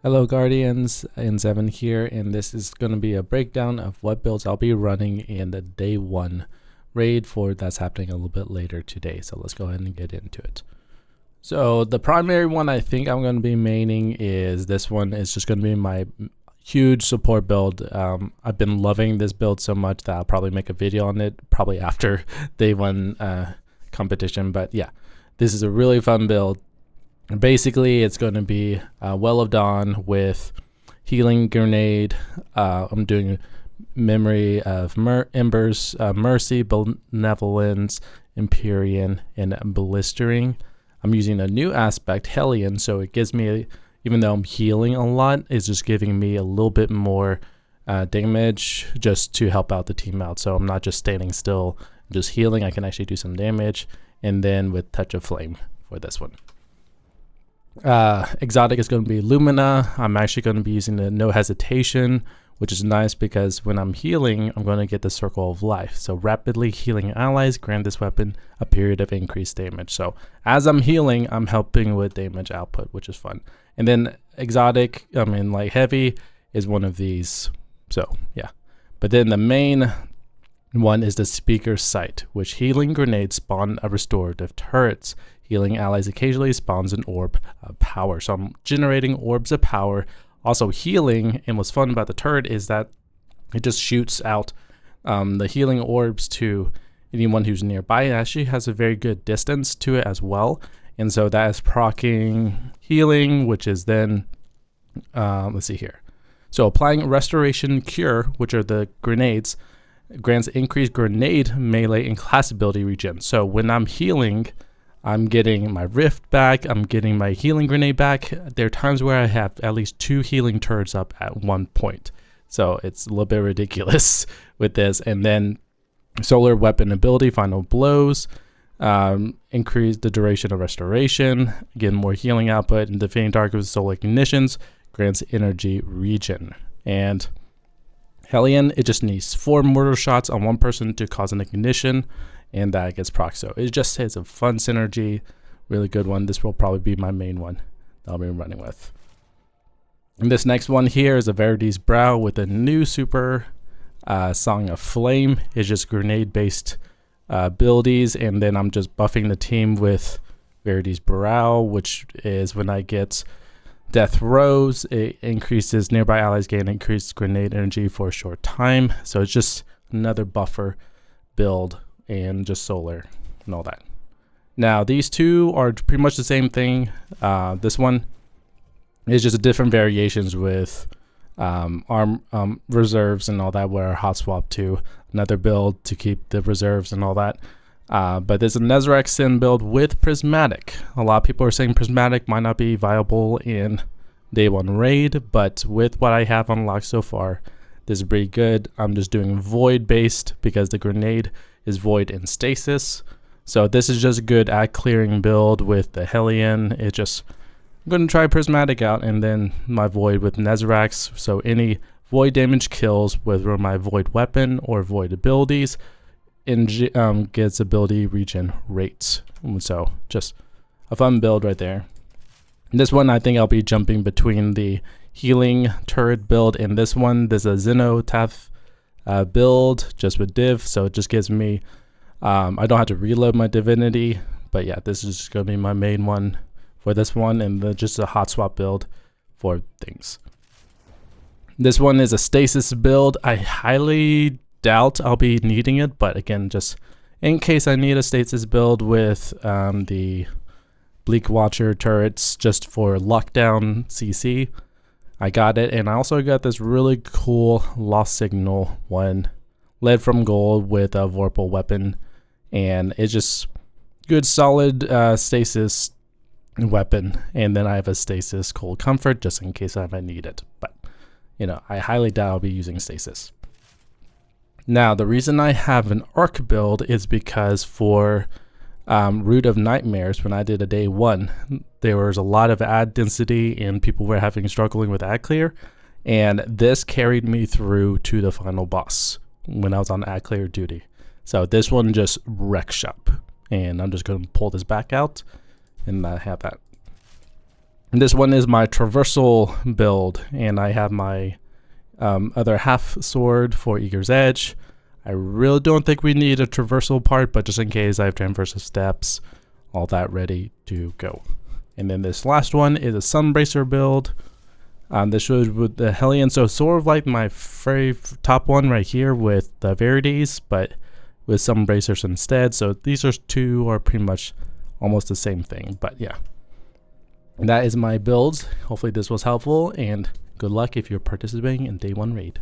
Hello Guardians, N7 here, and this is going to be a breakdown of what builds I'll be running in the day 1 raid for that's happening a little bit later today. So let's go ahead and get into it. So the primary one I think I'm going to be maining is this one. Is just going to be my huge support build. I've been loving this build so much that I'll probably make a video on it probably after day 1 competition. But yeah, this is a really fun build. Basically, it's going to be Well of Dawn with Healing Grenade. I'm doing Memory of Embers, Mercy, Benevolence, Empyrean, and Blistering. I'm using a new aspect, Hellion, so it gives me, even though I'm healing a lot, it's just giving me a little bit more damage just to help out the team out. So I'm not just standing still, just healing. I can actually do some damage. And then with Touch of Flame for this one. Exotic is going to be Lumina. I'm actually going to be using the No Hesitation, which is nice because when I'm healing, I'm going to get the Circle of Life. So rapidly healing allies grant this weapon a period of increased damage. So as I'm healing, I'm helping with damage output, which is fun. And then Exotic, like Heavy, is one of these. So yeah. But then the main one is the Speaker's Sight, which Healing Grenades spawn a restorative turrets. Healing allies occasionally spawns an orb of power. So I'm generating orbs of power. Also healing, and what's fun about the turret is that it just shoots out the healing orbs to anyone who's nearby. It actually has a very good distance to it as well. And so that is proccing healing, which is then, let's see here. So applying Restoration Cure, which are the grenades, grants increased grenade melee and class ability regen. So when I'm healing, I'm getting my Rift back, I'm getting my Healing Grenade back. There are times where I have at least 2 healing turrets up at one point. So it's a little bit ridiculous with this. And then Solar Weapon ability, Final Blows, increase the duration of restoration, get more healing output, and defeating targets with Solar Ignitions grants energy regen. And Hellion, it just needs 4 mortar shots on one person to cause an ignition, and that gets proc. So it just has a fun synergy, really good one. This will probably be my main one that I'll be running with. And this next one here is a Verity's Brow with a new super Song of Flame. It's just grenade-based abilities, and then I'm just buffing the team with Verity's Brow, which is when I get Death Rose, it increases nearby allies gain increased grenade energy for a short time. So it's just another buffer build and just solar and all that. Now these two are pretty much the same thing. This one is just different variations with reserves and all that, where I hot swap to another build to keep the reserves and all that. But there's a Nezarec Sin build with Prismatic. A lot of people are saying Prismatic might not be viable in day 1 raid, but with what I have unlocked so far, this is pretty good. I'm just doing Void based because the grenade is Void and Stasis. So this is just a good ad clearing build with the Hellion. I'm going to try Prismatic out, and then my Void with Nezarax. So any Void damage kills with my Void weapon or Void abilities gets ability regen rates. So just a fun build right there. This one, I think I'll be jumping between the healing turret build and this one. There's a Xenotaph build just with div, so it just gives me I don't have to reload my divinity. But yeah, this is just going to be my main one for this one, and then just a hot swap build for things. This one is a stasis build. I highly doubt I'll be needing it, but again, just in case I need a stasis build with the Bleak Watcher turrets just for lockdown CC, I got it. And I also got this really cool Lost Signal one, Lead from Gold with a Vorpal weapon, and it's just good solid stasis weapon. And then I have a stasis Cold Comfort just in case I might need it, but I highly doubt I'll be using stasis. Now, the reason I have an Arc build is because for Root of Nightmares, when I did a day 1, there was a lot of ad density and people were struggling with ad clear, and this carried me through to the final boss when I was on ad clear duty. So this one just wreck shop, and I'm just going to pull this back out and have that. And this one is my traversal build, and I have my other half sword for Eager's Edge. I really don't think we need a traversal part, but just in case, I have transversal steps, all that ready to go. And then this last one is a Sunbracer build. This was with the Hellion, so sort of like my very top one right here with the Verities, but with Sunbracers instead. So these two are pretty much almost the same thing, but yeah. And that is my builds. Hopefully this was helpful, and good luck if you're participating in Day 1 raid.